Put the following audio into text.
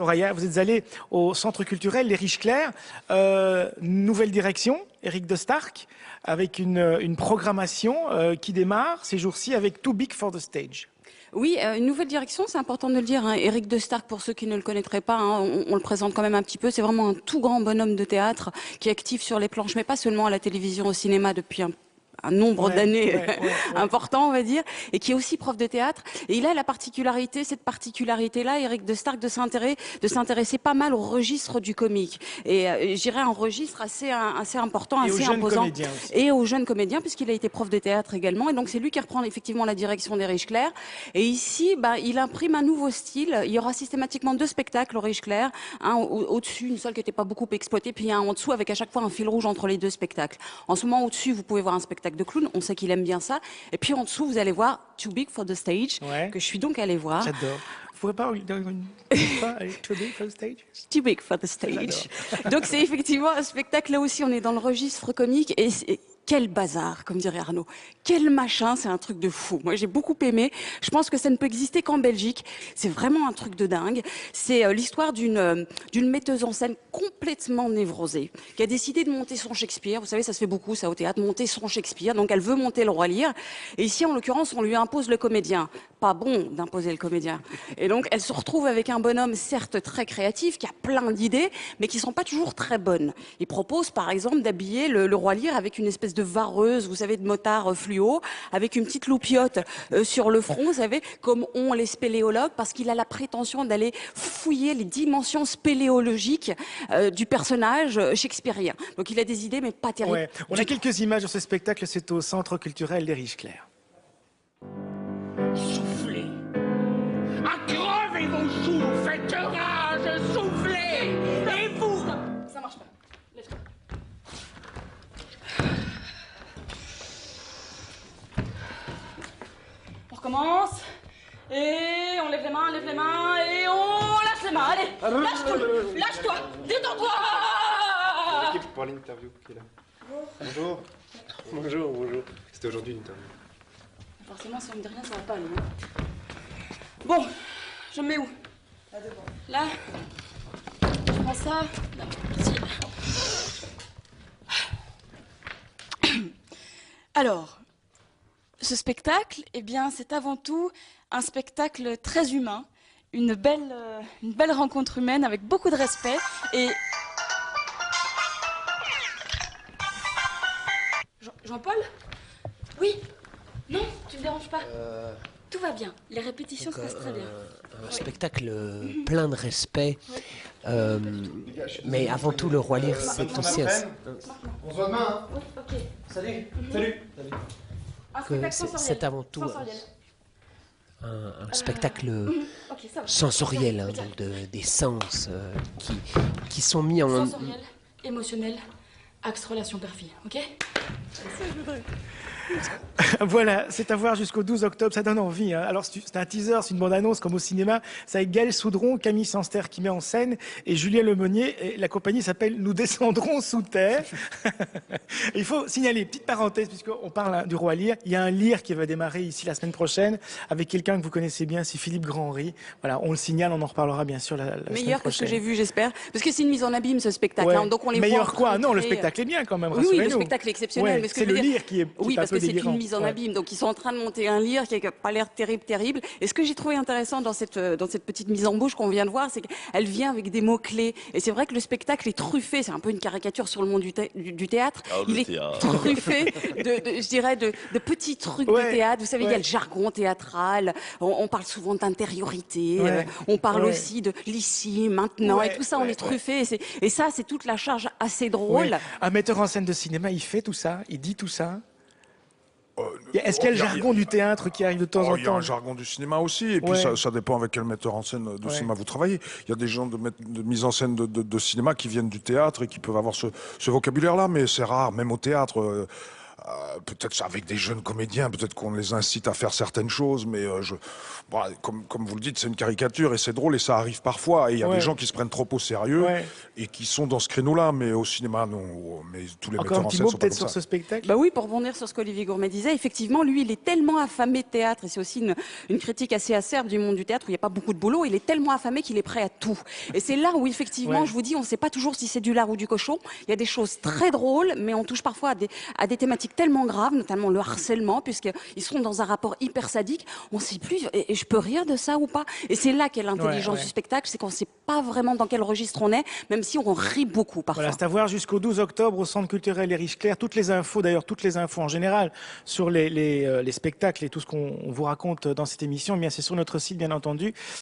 Soraya, vous êtes allé au centre culturel Les Riches Clairs, nouvelle direction, Éric de Starck, avec une programmation qui démarre ces jours-ci avec Too Big for the Stage. Oui, une nouvelle direction, c'est important de le dire. Hein. Éric de Starck, pour ceux qui ne le connaîtraient pas, hein, on le présente quand même un petit peu. C'est vraiment un tout grand bonhomme de théâtre qui est actif sur les planches, mais pas seulement à la télévision, au cinéma depuis un nombre d'années important, on va dire, et qui est aussi prof de théâtre. Et il a la particularité, cette particularité-là, Éric de Starck, de s'intéresser pas mal au registre du comique. Et je dirais un registre assez important, assez imposant. Et aux jeunes comédiens, puisqu'il a été prof de théâtre également. Et donc c'est lui qui reprend effectivement la direction des Riches Clairs. Et ici, il imprime un nouveau style. Il y aura systématiquement 2 spectacles aux Riches Clairs. Un au-dessus, une salle qui n'était pas beaucoup exploitée, puis un en dessous avec à chaque fois un fil rouge entre les 2 spectacles. En ce moment, au-dessus, vous pouvez voir un spectacle de clown, on sait qu'il aime bien ça. Et puis en dessous, vous allez voir Too Big for the Stage, que je suis donc allée voir. J'adore. Vous pouvez pas aller Too Big for the Stage? Too Big for the Stage. Donc c'est effectivement un spectacle, là aussi, on est dans le registre comique et quel bazar, comme dirait Arnaud. Quel machin, c'est un truc de fou. Moi, j'ai beaucoup aimé. Je pense que ça ne peut exister qu'en Belgique. C'est vraiment un truc de dingue. C'est l'histoire d'une metteuse en scène complètement névrosée, qui a décidé de monter son Shakespeare. Vous savez, ça se fait beaucoup, ça, au théâtre, monter son Shakespeare. Donc, elle veut monter le Roi Lear. Et ici, en l'occurrence, on lui impose le comédien. Pas bon d'imposer le comédien. Et donc, elle se retrouve avec un bonhomme, certes très créatif, qui a plein d'idées, mais qui sont pas toujours très bonnes. Il propose, par exemple, d'habiller le Roi Lear avec une espèce de vareuse, vous savez, de motard fluo, avec une petite loupiote sur le front, vous savez, comme ont les spéléologues, parce qu'il a la prétention d'aller fouiller les dimensions spéléologiques du personnage shakespearien. Donc il a des idées, mais pas terribles. Ouais. On a quelques images de ce spectacle, c'est au Centre culturel Les Riches Clairs. Soufflez. À crever vos sous, faites rage, soufflez. Et vous... Ça marche pas. Lève-toi. On recommence. Et on lève les mains, et on lâche les mains. Allez, lâche-toi, détends-toi. L'équipe pour l'interview qui est là. Bonjour. Bonjour. C'était aujourd'hui l'interview. Forcément, si on me dit rien, ça va pas aller. Hein. Bon, je me mets où? Là devant. Là. Je prends ça. Là, ici. Alors, ce spectacle, eh bien, c'est avant tout un spectacle très humain, une belle rencontre humaine avec beaucoup de respect et... Jean-Paul? Oui? Non, tu me déranges pas? Tout va bien, les répétitions se passent très bien. Un spectacle plein de respect, mais avant tout, le Roi Lear, c'est aussi On se voit demain, hein. Oui, ok. Salut. Un spectacle sensoriel. c'est avant tout un spectacle sensoriel, hein, donc des sens qui sont mis en... Sensoriel, émotionnel, axe relation père-fille, ok? Voilà, c'est à voir jusqu'au 12 octobre, ça donne envie. Hein. Alors c'est un teaser, c'est une bande-annonce comme au cinéma. C'est avec Gaël Soudron, Camille Sanster qui met en scène et Julien Lemonnier. Et la compagnie s'appelle Nous descendrons sous terre. Il faut signaler, petite parenthèse, puisqu'on parle du Roi Lear. Il y a un Lear qui va démarrer ici la semaine prochaine avec quelqu'un que vous connaissez bien, c'est Philippe Grand-Henry. Voilà, on le signale, on en reparlera bien sûr la semaine prochaine. Meilleur que ce que j'ai vu, j'espère. Parce que c'est une mise en abîme, ce spectacle. Ouais. Hein, donc on les meilleur voit quoi? Non, le spectacle est bien quand même, oui, le spectacle est exceptionnel. Ouais, mais ce que c'est je veux le dire... Lear qui est Oui, parce que c'est une mise en ouais. abîme. Donc ils sont en train de monter un Lear qui n'a pas l'air terrible. Et ce que j'ai trouvé intéressant dans cette petite mise en bouche qu'on vient de voir, c'est qu'elle vient avec des mots-clés. Et c'est vrai que le spectacle est truffé, c'est un peu une caricature sur le monde du théâtre. Il est truffé je dirais, de petits trucs de théâtre. Vous savez, il y a le jargon théâtral, on parle souvent d'intériorité, on parle aussi de l'ici, maintenant, et tout ça, on est truffé. Et ça, c'est toute la charge assez drôle. Un metteur en scène de cinéma, il fait tout ça, il dit tout ça. Est-ce qu'il y a le jargon du théâtre qui arrive de temps en temps? Il y a un jargon du cinéma aussi, et puis ça dépend avec quel metteur en scène de cinéma vous travaillez. Il y a des gens de mise en scène de cinéma qui viennent du théâtre et qui peuvent avoir ce vocabulaire-là, mais c'est rare, même au théâtre. peut-être avec des jeunes comédiens, peut-être qu'on les incite à faire certaines choses, mais comme vous le dites, c'est une caricature et c'est drôle et ça arrive parfois. Et il y a des gens qui se prennent trop au sérieux et qui sont dans ce créneau-là, mais au cinéma, non. Mais tous les metteurs en scène sont pas peut-être comme sur ça. ce spectacle. Bah oui, pour rebondir sur ce qu'Olivier Gourmet disait, effectivement, lui, il est tellement affamé de théâtre, et c'est aussi une critique assez acerbe du monde du théâtre où il n'y a pas beaucoup de boulot, il est tellement affamé qu'il est prêt à tout. Et c'est là où, effectivement, je vous dis, on ne sait pas toujours si c'est du lard ou du cochon. Il y a des choses très drôles, mais on touche parfois à des thématiques tellement graves, notamment le harcèlement, puisqu'ils seront dans un rapport hyper sadique. On ne sait plus, et je peux rire de ça ou pas? Et c'est là qu'est l'intelligence du spectacle, c'est qu'on ne sait pas vraiment dans quel registre on est, même si on rit beaucoup parfois. Voilà, c'est à voir jusqu'au 12 octobre au Centre culturel Ériche Clair. Toutes les infos, d'ailleurs, toutes les infos en général sur les spectacles et tout ce qu'on vous raconte dans cette émission, eh bien c'est sur notre site, bien entendu.